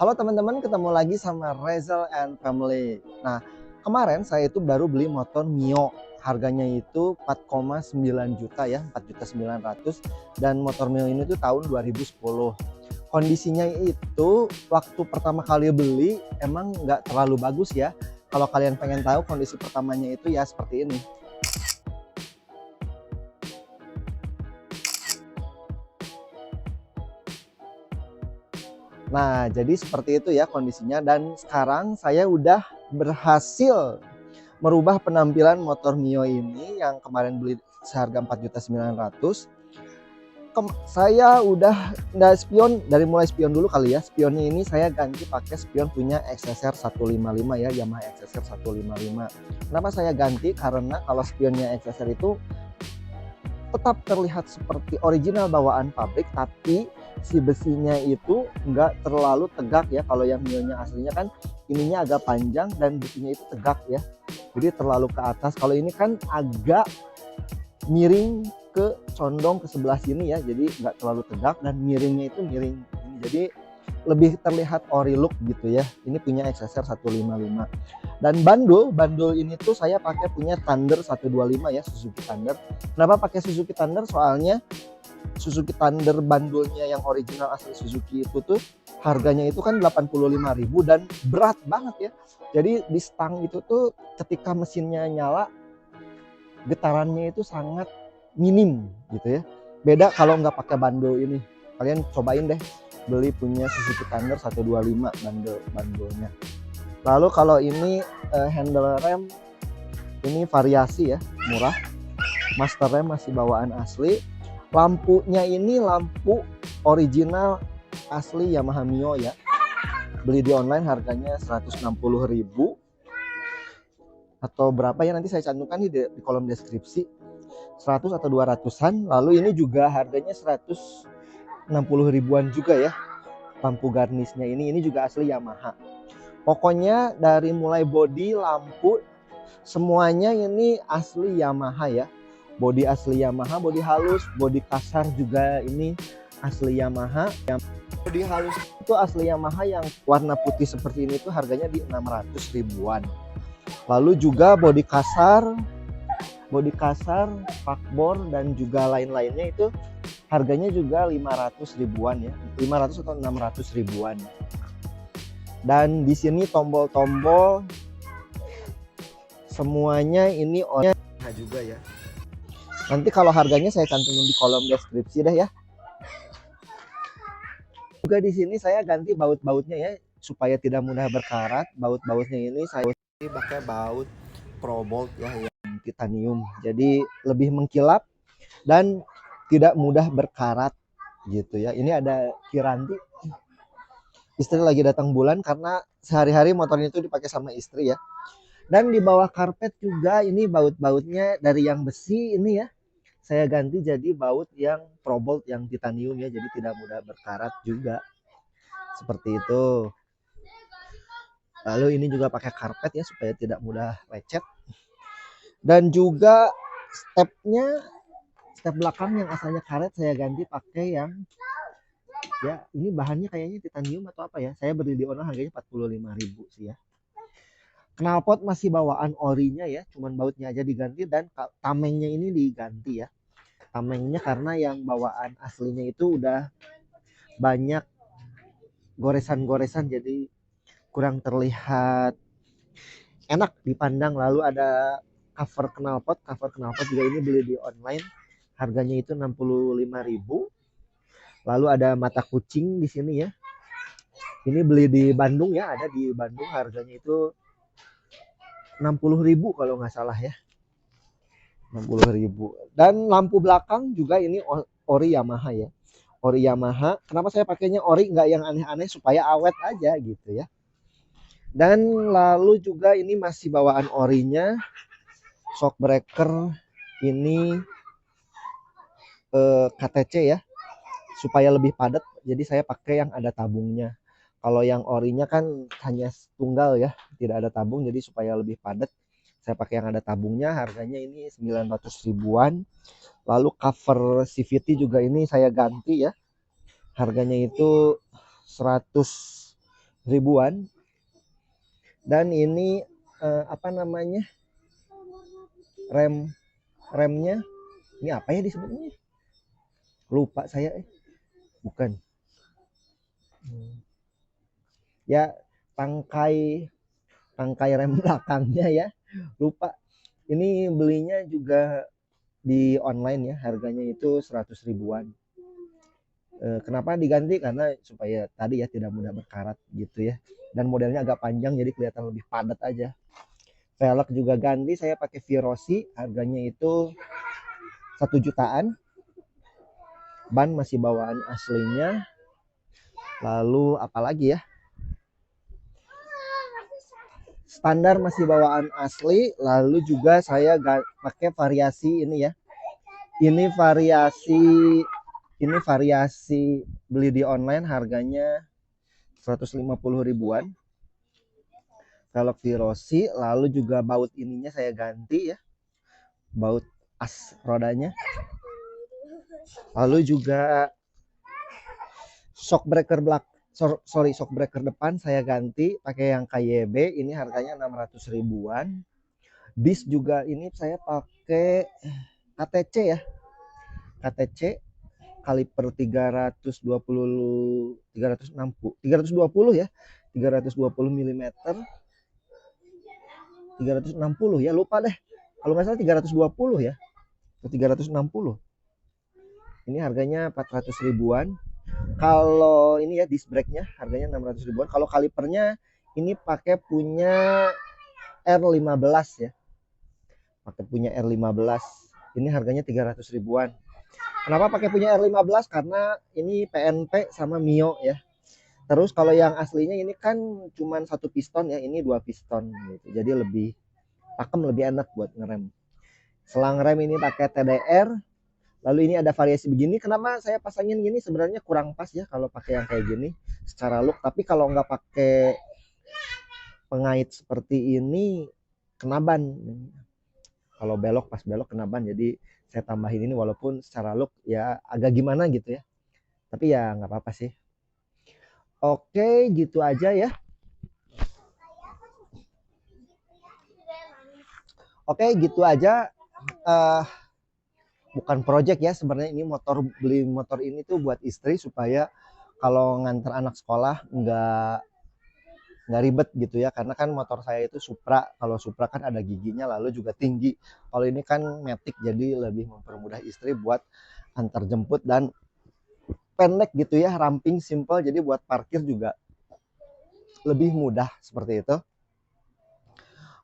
Halo teman-teman, ketemu lagi sama Rezel and Family. Nah, kemarin saya itu baru beli motor Mio. Harganya itu 4,9 juta ya, 4.900.000, dan motor Mio ini tuh tahun 2010. Kondisinya itu waktu pertama kali beli emang nggak terlalu bagus ya. Kalau kalian pengen tahu kondisi pertamanya itu ya seperti ini. Nah, jadi seperti itu ya kondisinya, dan sekarang saya udah berhasil merubah penampilan motor Mio ini yang kemarin beli seharga 4.900.000. Saya udah nggak spion, dari mulai spion dulu kali ya. Spionnya ini saya ganti pakai spion punya XSR 155 ya, Yamaha XSR 155. Kenapa saya ganti? Karena kalau spionnya XSR itu tetap terlihat seperti original bawaan pabrik, tapi si besinya itu nggak terlalu tegak ya. Kalau yang Mio-nya aslinya kan ininya agak panjang dan besinya itu tegak ya, jadi terlalu ke atas. Kalau ini kan agak miring ke condong ke sebelah sini ya, jadi nggak terlalu tegak dan miringnya itu miring ini, jadi lebih terlihat ori look gitu ya. Ini punya XSR 155. Dan bandul ini tuh saya pakai punya Thunder 125 ya, Suzuki Thunder. Kenapa pakai Suzuki Thunder? Soalnya Suzuki Thunder bandulnya yang original asli Suzuki itu tuh harganya itu kan 85.000 dan berat banget ya. Jadi di stang itu tuh ketika mesinnya nyala, getarannya itu sangat minim gitu ya. Beda kalau nggak pakai bandul ini. Kalian cobain deh beli punya Suzuki Thunder 125 bandulnya. Lalu kalau ini handle rem ini variasi ya, murah. Master rem masih bawaan asli. Lampunya ini lampu original asli Yamaha Mio ya. Beli di online harganya 160.000 atau berapa ya, nanti saya cantumkan di kolom deskripsi. 100 atau 200-an. Lalu ini juga harganya 160.000-an juga ya. Lampu garnisnya ini juga asli Yamaha. Pokoknya dari mulai bodi, lampu, semuanya ini asli Yamaha ya. Bodi asli Yamaha, bodi halus, bodi kasar juga ini asli Yamaha. Yang bodi halus itu asli Yamaha yang warna putih seperti ini tuh harganya di 600.000-an. Lalu juga bodi kasar, spakbor dan juga lain-lainnya itu harganya juga 500.000-an ya. 500 atau 600.000-an. Dan di sini tombol-tombol semuanya ini ornya juga ya. Nanti kalau harganya saya cantumin di kolom deskripsi deh ya. Juga di sini saya ganti baut-bautnya ya supaya tidak mudah berkarat. Baut-bautnya ini saya pakai baut Probolt ya, yang titanium. Jadi lebih mengkilap dan tidak mudah berkarat gitu ya. Ini ada Kiranti. Istri lagi datang bulan karena sehari-hari motornya itu dipakai sama istri ya. Dan di bawah karpet juga ini baut-bautnya dari yang besi ini ya. Saya ganti jadi baut yang Probolt yang titanium ya, jadi tidak mudah berkarat juga. Seperti itu. Lalu ini juga pakai karpet ya supaya tidak mudah lecet. Dan juga step belakang yang asalnya karet saya ganti pakai yang ya, ini bahannya kayaknya titanium atau apa ya. Saya beli di online harganya 45.000 sih ya. Knalpot masih bawaan orinya ya, cuman bautnya aja diganti dan tamengnya ini diganti ya. Tamengnya karena yang bawaan aslinya itu udah banyak goresan-goresan, jadi kurang terlihat enak dipandang. Lalu ada cover knalpot juga ini beli di online harganya itu 65.000. Lalu ada mata kucing di sini ya, ini beli di Bandung ya, ada di Bandung harganya itu 60.000 kalau nggak salah ya, 60.000. Dan lampu belakang juga ini ori Yamaha ya, ori Yamaha. Kenapa saya pakainya ori, nggak yang aneh-aneh, supaya awet aja gitu ya. Dan lalu juga ini masih bawaan orinya. Shock breaker ini KTC ya, supaya lebih padat, jadi saya pakai yang ada tabungnya. Kalau yang orinya kan hanya tunggal ya, tidak ada tabung, jadi supaya lebih padat saya pakai yang ada tabungnya. Harganya ini 900 ribuan. Lalu cover CVT juga ini saya ganti ya, harganya itu 100 ribuan. Dan ini apa namanya, remnya ini apa ya disebutnya, lupa saya, bukan ya, tangkai tangkai rem belakangnya ya, lupa. Ini belinya juga di online ya, harganya itu 100 ribuan. Kenapa diganti? Karena supaya tadi ya tidak mudah berkarat gitu ya. Dan modelnya agak panjang jadi kelihatan lebih padat aja. Velg juga ganti, saya pakai Virosi, harganya itu 1 jutaan. Ban masih bawaan aslinya. Lalu apalagi ya? Standar masih bawaan asli. Lalu juga saya pakai variasi ini ya. Ini variasi beli di online, harganya 150 ribuan. Velg Virosi, lalu juga baut ininya saya ganti ya, baut as rodanya. Lalu juga shock breaker shock breaker depan saya ganti pakai yang KYB, ini harganya 600 ribuan. Dis juga ini saya pakai KTC ya, KTC kaliper 320 ya, 320 mm, 360 ya, lupa deh, kalau nggak salah 320 ya, 360. Ini harganya 400 ribuan. Kalau ini ya disc brake-nya harganya 600 ribuan. Kalau kalipernya ini pakai punya R15 ya. Pakai punya R15. Ini harganya 300 ribuan. Kenapa pakai punya R15? Karena ini PNP sama Mio ya. Terus kalau yang aslinya ini kan cuman 1 piston ya, ini 2 piston gitu. Jadi lebih pakem, lebih enak buat ngerem. Selang rem ini pakai TDR. Lalu ini ada variasi begini. Kenapa saya pasangin gini? Sebenarnya kurang pas ya kalau pakai yang kayak gini secara look. Tapi kalau nggak pakai pengait seperti ini, kena ban. Kalau belok, pas belok kena ban. Jadi saya tambahin ini walaupun secara look ya agak gimana gitu ya. Tapi ya nggak apa-apa sih. Oke, gitu aja ya. Oke, gitu aja. Bukan project ya sebenarnya, ini beli motor ini tuh buat istri supaya kalau nganter anak sekolah nggak ribet gitu ya, karena kan motor saya itu Supra. Kalau Supra kan ada giginya lalu juga tinggi, kalau ini kan Matic, jadi lebih mempermudah istri buat antar jemput dan pendek gitu ya, ramping, simple, jadi buat parkir juga lebih mudah seperti itu.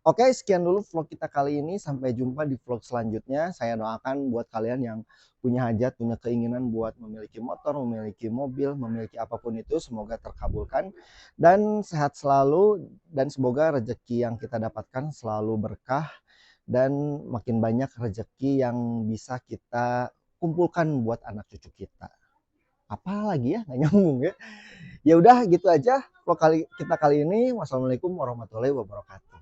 Oke, sekian dulu vlog kita kali ini. Sampai jumpa di vlog selanjutnya. Saya doakan buat kalian yang punya hajat, punya keinginan buat memiliki motor, memiliki mobil, memiliki apapun itu, semoga terkabulkan. Dan sehat selalu, dan semoga rezeki yang kita dapatkan selalu berkah. Dan makin banyak rezeki yang bisa kita kumpulkan buat anak cucu kita. Apa lagi ya? Nggak nyambung ya. Ya udah gitu aja vlog kita kali ini. Wassalamualaikum warahmatullahi wabarakatuh.